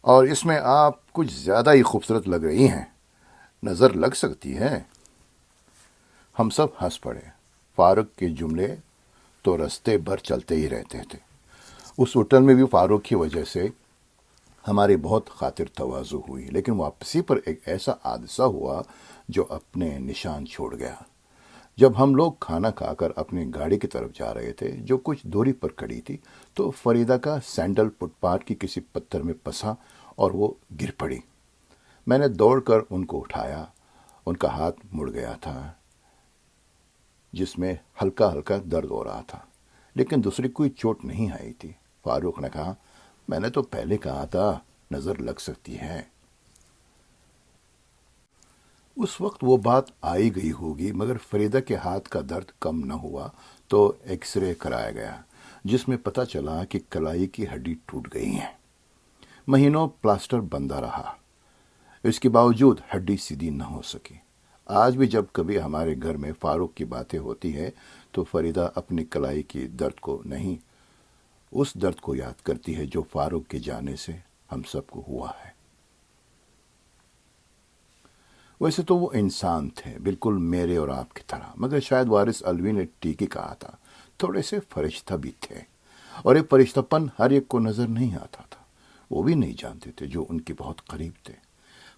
اور اس میں آپ کچھ زیادہ ہی خوبصورت لگ رہی ہیں، نظر لگ سکتی ہے۔ ہم سب ہنس پڑے۔ فاروق کے جملے تو رستے بھر چلتے ہی رہتے تھے۔ اس ہوٹل میں بھی فاروق کی وجہ سے ہماری بہت خاطر تواضع ہوئی، لیکن واپسی پر ایک ایسا حادثہ ہوا جو اپنے نشان چھوڑ گیا۔ جب ہم لوگ کھانا کھا کر اپنی گاڑی کی طرف جا رہے تھے جو کچھ دوری پر کھڑی تھی، تو فریدہ کا سینڈل فٹ پاتھ کی کسی پتھر میں پھنسا اور وہ گر پڑی۔ میں نے دوڑ کر ان کو اٹھایا۔ ان کا ہاتھ مڑ گیا تھا جس میں ہلکا ہلکا درد ہو رہا تھا، لیکن دوسری کوئی چوٹ نہیں آئی تھی۔ فاروق نے کہا، میں نے تو پہلے کہا تھا نظر لگ سکتی ہے۔ اس وقت وہ بات آئی گئی ہوگی، مگر فریدہ کے ہاتھ کا درد کم نہ ہوا تو ایکس رے کرایا گیا، جس میں پتہ چلا کہ کلائی کی ہڈی ٹوٹ گئی ہے۔ مہینوں پلاسٹر بندھا رہا، اس کے باوجود ہڈی سیدھی نہ ہو سکی۔ آج بھی جب کبھی ہمارے گھر میں فاروق کی باتیں ہوتی ہے تو فریدہ اپنی کلائی کی درد کو نہیں، اس درد کو یاد کرتی ہے جو فاروق کے جانے سے ہم سب کو ہوا ہے۔ ویسے تو وہ انسان تھے، بالکل میرے اور آپ کی طرح، مگر شاید وارث الوی نے ٹھیک ہی کہا تھا، تھوڑے سے فرشتہ بھی تھے، اور یہ فرشتہ پن ہر ایک کو نظر نہیں آتا تھا۔ وہ بھی نہیں جانتے تھے جو ان کے بہت قریب تھے۔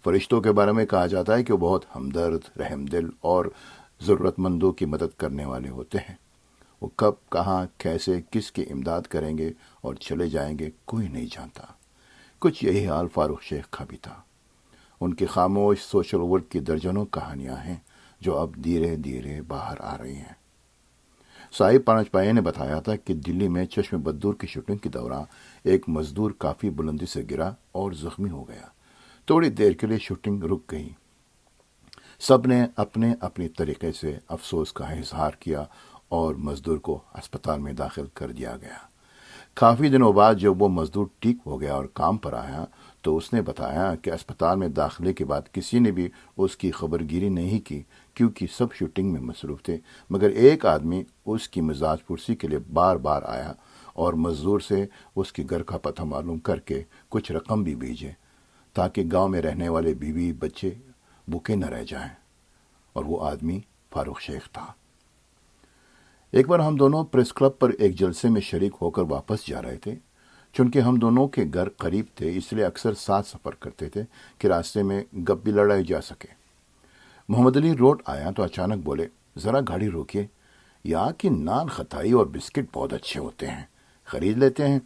فرشتوں کے بارے میں کہا جاتا ہے کہ وہ بہت ہمدرد، رحم دل اور ضرورت مندوں کی مدد کرنے والے ہوتے ہیں۔ وہ کب، کہاں، کیسے، کس کی امداد کریں گے اور چلے جائیں گے، کوئی نہیں جانتا۔ کچھ یہی حال فاروق شیخ کا بھی تھا۔ ان کی خاموش سوشل ورک کی درجنوں کہانیاں ہیں جو اب دھیرے دھیرے باہر آ رہی ہیں۔ صاحب پانچ پائے نے بتایا تھا کہ دلی میں چشم بدور کی شوٹنگ کے دوران ایک مزدور کافی بلندی سے گرا اور زخمی ہو گیا۔ تھوڑی دیر کے لیے شوٹنگ رک گئی۔ سب نے اپنے اپنے طریقے سے افسوس کا اظہار کیا اور مزدور کو اسپتال میں داخل کر دیا گیا۔ کافی دنوں بعد جب وہ مزدور ٹھیک ہو گیا اور کام پر آیا تو اس نے بتایا کہ اسپتال میں داخلے کے بعد کسی نے بھی اس کی خبر گیری نہیں کی، کیونکہ سب شوٹنگ میں مصروف تھے، مگر ایک آدمی اس کی مزاج پرسی کے لیے بار بار آیا اور مزدور سے اس کے گھر کا پتہ معلوم کر کے کچھ رقم بھی بھیجے تاکہ گاؤں میں رہنے والے بیوی بچے بھوکے نہ رہ جائیں، اور وہ آدمی فاروق شیخ تھا۔ ایک بار ہم دونوں پریس کلب پر ایک جلسے میں شریک ہو کر واپس جا رہے تھے۔ چونکہ ہم دونوں کے گھر قریب تھے اس لیے اکثر ساتھ سفر کرتے تھے کہ راستے میں گپ بھی لڑائی جا سکے۔ محمد علی روڈ آیا تو اچانک بولے، ذرا گاڑی روکیے، یہاں کی نان خطائی اور بسکٹ بہت اچھے ہوتے ہیں، خرید لیتے ہیں۔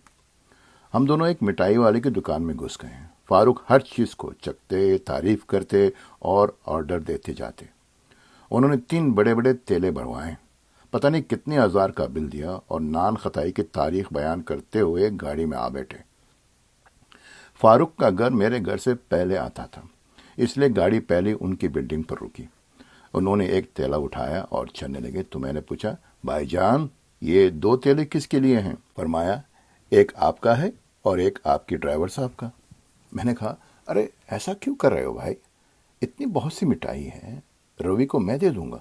ہم دونوں ایک مٹائی والے کی دکان میں گھس گئے۔ فاروق ہر چیز کو چکھتے، تعریف کرتے اور آرڈر دیتے جاتے۔ انہوں نے 3 بڑے بڑے تیلے بھروائے، پتہ نہیں کتنے ہزار کا بل دیا اور نان خطائی کی تاریخ بیان کرتے ہوئے گاڑی میں آ بیٹھے۔ فاروق کا گھر میرے گھر سے پہلے آتا تھا، اس لیے گاڑی پہلے ان کی بلڈنگ پر رکی۔ انہوں نے ایک تیلا اٹھایا اور چلنے لگے تو میں نے پوچھا، بھائی جان یہ 2 تیلے کس کے لیے ہیں؟ فرمایا، ایک آپ کا ہے اور ایک آپ کی ڈرائیور صاحب کا۔ میں نے کہا، ارے ایسا کیوں کر رہے ہو بھائی، اتنی بہت سی مٹائی ہے، روی کو میں دے دوں گا۔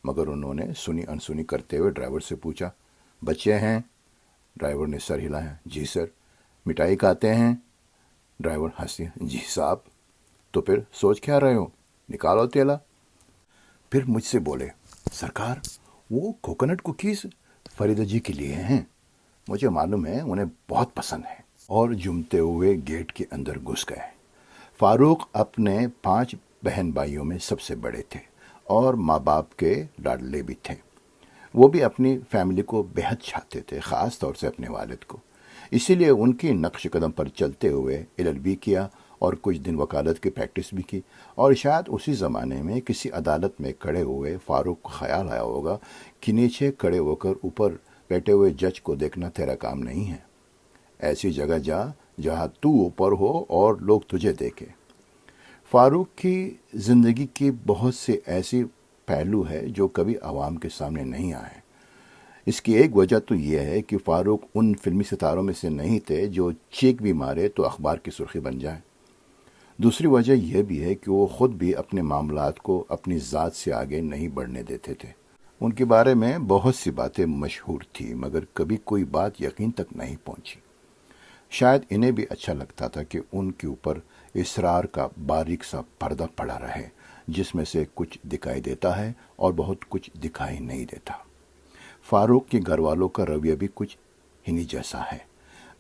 مگر انہوں نے سنی انسنی کرتے ہوئے ڈرائیور سے پوچھا، بچے ہیں؟ ڈرائیور نے سر ہلایا، جی سر۔ مٹائی کھاتے ہیں؟ ڈرائیور ہنسی، جی صاحب۔ تو پھر سوچ کیا رہے ہو، نکالو تیلا۔ پھر مجھ سے بولے، سرکار وہ کوکونٹ کوکیز فریدہ جی کے لیے ہیں، مجھے معلوم ہے انہیں بہت پسند ہے، اور جمتے ہوئے گیٹ کے اندر گھس گئے۔ فاروق اپنے 5 بہن بھائیوں میں سب سے بڑے تھے اور ماں باپ کے لاڈلے بھی تھے۔ وہ بھی اپنی فیملی کو بہت چاہتے تھے، خاص طور سے اپنے والد کو۔ اسی لیے ان کی نقش قدم پر چلتے ہوئے LLB کیا اور کچھ دن وکالت کی پریکٹس بھی کی، اور شاید اسی زمانے میں کسی عدالت میں کھڑے ہوئے فاروق کو خیال آیا ہوگا کہ نیچے کھڑے ہو کر اوپر بیٹھے ہوئے جج کو دیکھنا تیرا کام نہیں ہے، ایسی جگہ جا جہاں تو اوپر ہو اور لوگ تجھے دیکھیں۔ فاروق کی زندگی کی بہت سے ایسی پہلو ہے جو کبھی عوام کے سامنے نہیں آئے۔ اس کی ایک وجہ تو یہ ہے کہ فاروق ان فلمی ستاروں میں سے نہیں تھے جو چیک بھی مارے تو اخبار کی سرخی بن جائیں۔ دوسری وجہ یہ بھی ہے کہ وہ خود بھی اپنے معاملات کو اپنی ذات سے آگے نہیں بڑھنے دیتے تھے۔ ان کے بارے میں بہت سی باتیں مشہور تھیں مگر کبھی کوئی بات یقین تک نہیں پہنچی۔ شاید انہیں بھی اچھا لگتا تھا کہ ان کے اوپر اسرار کا باریک سا پردہ پڑا رہے جس میں سے کچھ دکھائی دیتا ہے اور بہت کچھ دکھائی نہیں دیتا۔ فاروق کے گھر والوں کا رویہ بھی کچھ انہی جیسا ہے۔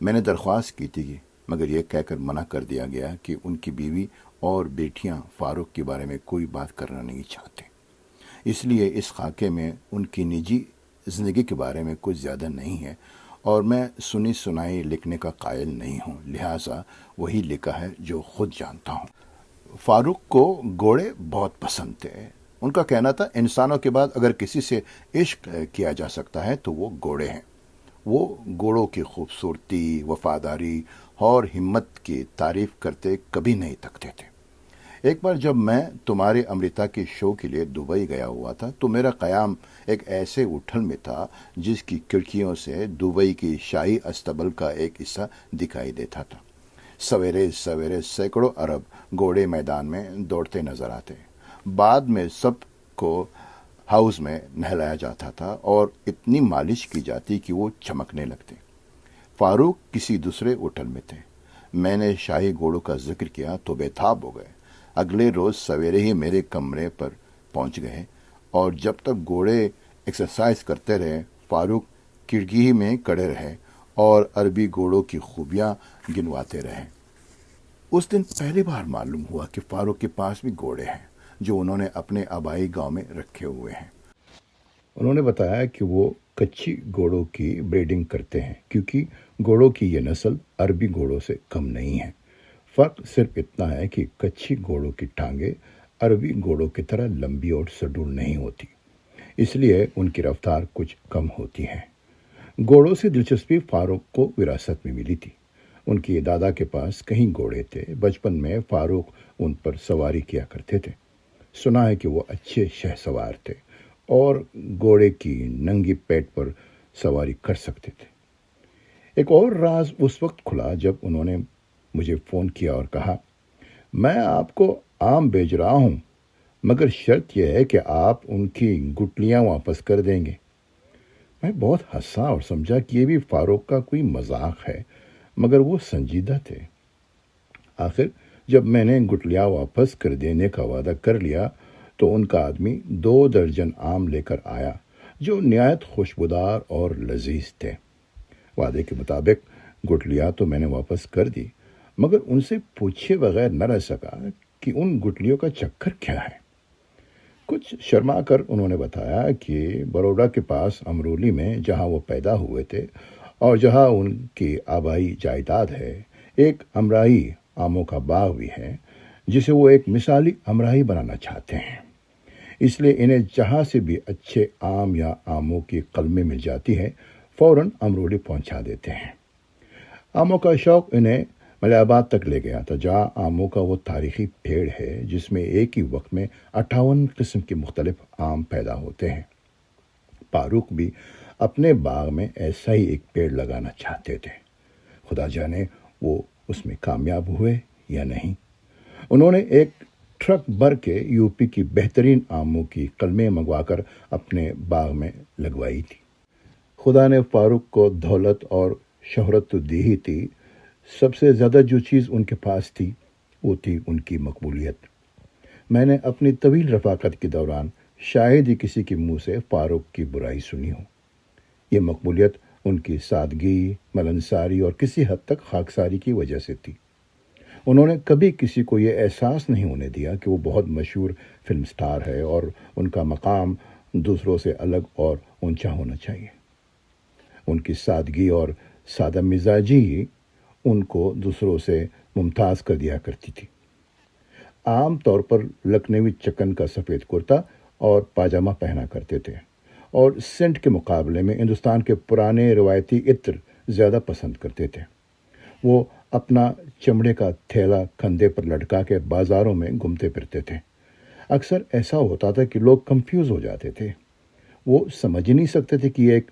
میں نے درخواست کی تھی مگر یہ کہہ کر منع کر دیا گیا کہ ان کی بیوی اور بیٹیاں فاروق کے بارے میں کوئی بات کرنا نہیں چاہتے، اس لیے اس خاکے میں ان کی نجی زندگی کے بارے میں کچھ زیادہ نہیں ہے اور میں سنی سنائی لکھنے کا قائل نہیں ہوں، لہٰذا وہی لکھا ہے جو خود جانتا ہوں۔ فاروق کو گھوڑے بہت پسند تھے۔ ان کا کہنا تھا انسانوں کے بعد اگر کسی سے عشق کیا جا سکتا ہے تو وہ گھوڑے ہیں۔ وہ گھوڑوں کی خوبصورتی، وفاداری اور ہمت کی تعریف کرتے کبھی نہیں تھکتے تھے۔ ایک بار جب میں تمہارے امرتا کے شو کے لیے دبئی گیا ہوا تھا تو میرا قیام ایک ایسے ہوٹل میں تھا جس کی کھڑکیوں سے دبئی کی شاہی استبل کا ایک حصہ دکھائی دیتا تھا۔ سویرے سویرے سینکڑوں عرب گھوڑے میدان میں دوڑتے نظر آتے۔ بعد میں سب کو ہاؤس میں نہلایا جاتا تھا اور اتنی مالش کی جاتی کہ وہ چمکنے لگتے۔ فاروق کسی دوسرے ہوٹل میں تھے۔ میں نے شاہی گھوڑوں کا ذکر کیا تو بے تاب ہو گئے۔ اگلے روز سویرے ہی میرے کمرے پر پہنچ گئے اور جب تک گھوڑے ایکسرسائز کرتے رہے فاروق کھڑکی میں کھڑے رہے اور عربی گھوڑوں کی خوبیاں گنواتے رہے۔ اس دن پہلی بار معلوم ہوا کہ فاروق کے پاس بھی گھوڑے ہیں جو انہوں نے اپنے آبائی گاؤں میں رکھے ہوئے ہیں۔ انہوں نے بتایا کہ وہ کچھی گھوڑوں کی بریڈنگ کرتے ہیں کیونکہ گھوڑوں کی یہ نسل عربی گھوڑوں سے کم نہیں ہے۔ فرق صرف اتنا ہے کہ کچھی گھوڑوں کی ٹانگیں عربی گھوڑوں کی طرح لمبی اور سڈول نہیں ہوتی، اس لیے ان کی رفتار کچھ کم ہوتی ہے۔ گھوڑوں سے دلچسپی فاروق کو وراثت میں ملی تھی۔ ان کے دادا کے پاس کہیں گھوڑے تھے۔ بچپن میں فاروق ان پر سواری کیا کرتے تھے۔ سنا ہے کہ وہ اچھے شہ سوار تھے اور گھوڑے کی ننگی پیٹ پر سواری کر سکتے تھے۔ ایک اور راز اس وقت کھلا جب انہوں نے مجھے فون کیا اور کہا، میں آپ کو آم بھیج رہا ہوں مگر شرط یہ ہے کہ آپ ان کی گٹلیاں واپس کر دیں گے۔ میں بہت ہنسا اور سمجھا کہ یہ بھی فاروق کا کوئی مذاق ہے مگر وہ سنجیدہ تھے۔ آخر جب میں نے گٹلیاں واپس کر دینے کا وعدہ کر لیا تو ان کا آدمی 2 درجن آم لے کر آیا جو نہایت خوشبودار اور لذیذ تھے۔ وعدے کے مطابق گٹلیاں تو میں نے واپس کر دی مگر ان سے پوچھے بغیر نہ رہ سکا کہ ان گٹلیوں کا چکر کیا ہے۔ کچھ شرما کر انہوں نے بتایا کہ بروڈا کے پاس امرولی میں جہاں وہ پیدا ہوئے تھے اور جہاں ان کی آبائی جائیداد ہے، ایک امرائی آموں کا باغ بھی ہے جسے وہ ایک مثالی امرائی بنانا چاہتے ہیں۔ اس لیے انہیں جہاں سے بھی اچھے آم یا آموں کی قلمیں مل جاتی ہیں فوراً امرولی پہنچا دیتے ہیں۔ آموں کا شوق انہیں ملیح آباد تک لے گیا تھا جہاں آموں کا وہ تاریخی پیڑ ہے جس میں ایک ہی وقت میں 58 قسم کے مختلف آم پیدا ہوتے ہیں۔ فاروق بھی اپنے باغ میں ایسا ہی ایک پیڑ لگانا چاہتے تھے۔ خدا جانے وہ اس میں کامیاب ہوئے یا نہیں۔ انہوں نے ایک ٹرک بھر کے یوپی کی بہترین آموں کی قلمیں منگوا کر اپنے باغ میں لگوائی تھی۔ خدا نے فاروق کو دولت اور شہرت تو دی ہی تھی، سب سے زیادہ جو چیز ان کے پاس تھی وہ تھی ان کی مقبولیت۔ میں نے اپنی طویل رفاقت کے دوران شاید ہی کسی کے منہ سے فاروق کی برائی سنی ہو۔ یہ مقبولیت ان کی سادگی، ملنساری اور کسی حد تک خاکساری کی وجہ سے تھی۔ انہوں نے کبھی کسی کو یہ احساس نہیں ہونے دیا کہ وہ بہت مشہور فلم سٹار ہے اور ان کا مقام دوسروں سے الگ اور اونچا ہونا چاہیے۔ ان کی سادگی اور سادہ مزاجی ہی ان کو دوسروں سے ممتاز کر دیا کرتی تھی۔ عام طور پر لکھنوی چکن کا سفید کرتا اور پاجامہ پہنا کرتے تھے اور سینٹ کے مقابلے میں ہندوستان کے پرانے روایتی عطر زیادہ پسند کرتے تھے۔ وہ اپنا چمڑے کا تھیلا کندھے پر لٹکا کے بازاروں میں گھومتے پھرتے تھے۔ اکثر ایسا ہوتا تھا کہ لوگ کنفیوز ہو جاتے تھے۔ وہ سمجھ نہیں سکتے تھے کہ یہ ایک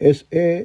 SA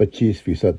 25%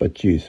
25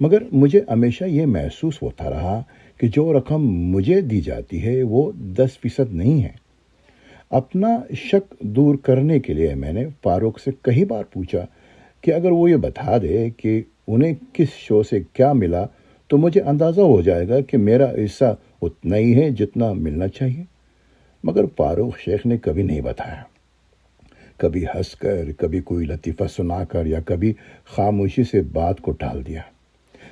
مگر مجھے ہمیشہ یہ محسوس ہوتا رہا کہ جو رقم مجھے دی جاتی ہے وہ 10% نہیں ہے۔ اپنا شک دور کرنے کے لیے میں نے فاروق سے کئی بار پوچھا کہ اگر وہ یہ بتا دے کہ انہیں کس شو سے کیا ملا تو مجھے اندازہ ہو جائے گا کہ میرا حصہ اتنا ہی ہے جتنا ملنا چاہیے، مگر فاروق شیخ نے کبھی نہیں بتایا۔ کبھی ہنس کر، کبھی کوئی لطیفہ سنا کر، یا کبھی خاموشی سے بات کو ٹال دیا۔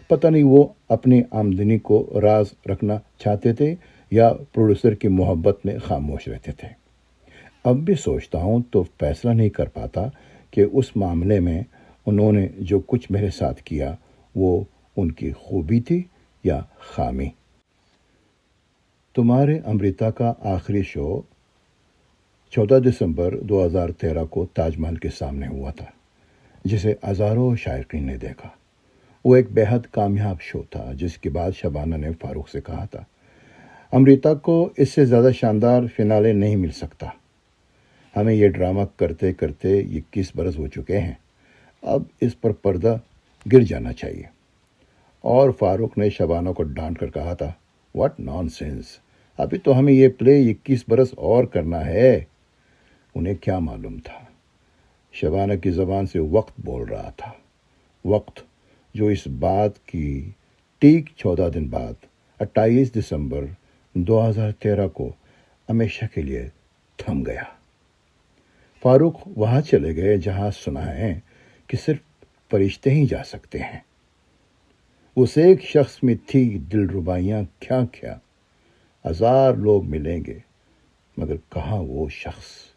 پتہ نہیں وہ اپنی آمدنی کو راز رکھنا چاہتے تھے یا پروڈیوسر کی محبت میں خاموش رہتے تھے۔ اب بھی سوچتا ہوں تو فیصلہ نہیں کر پاتا کہ اس معاملے میں انہوں نے جو کچھ میرے ساتھ کیا وہ ان کی خوبی تھی یا خامی۔ تمہارے امرتا کا آخری شو 14 دسمبر 2013 کو تاج محل کے سامنے ہوا تھا، جسے ہزاروں شائقین نے دیکھا۔ وہ ایک بے حد کامیاب شو تھا، جس کے بعد شبانہ نے فاروق سے کہا تھا، امرتا کو اس سے زیادہ شاندار فینالے نہیں مل سکتا۔ ہمیں یہ ڈرامہ کرتے کرتے 21 برس ہو چکے ہیں، اب اس پر پردہ گر جانا چاہیے۔ اور فاروق نے شبانہ کو ڈانٹ کر کہا تھا، واٹ نان سینس، ابھی تو ہمیں یہ پلے 21 برس اور کرنا ہے۔ انہیں کیا معلوم تھا، شبانہ کی زبان سے وقت بول رہا تھا، وقت جو اس بات کی ٹھیک 14 دن بعد 28 دسمبر 2013 کو ہمیشہ کے لیے تھم گیا۔ فاروق وہاں چلے گئے جہاں سنا ہے کہ صرف فرشتے ہی جا سکتے ہیں۔ اس ایک شخص میں تھی دلربائیاں کیا کیا، 1000 لوگ ملیں گے مگر کہاں وہ شخص۔